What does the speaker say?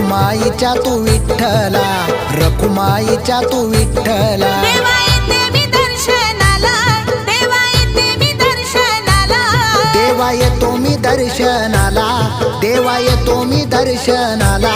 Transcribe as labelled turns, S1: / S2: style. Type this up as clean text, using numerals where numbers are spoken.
S1: रखुमाईच्या तू विठ्ठला, रखुमाईच्या तू विठ्ठला.
S2: देवा येते मी दर्शनाला, देवा येते मी दर्शनाला.
S1: देवा येतो मी दर्शनाला, देवा येतो मी दर्शनाला.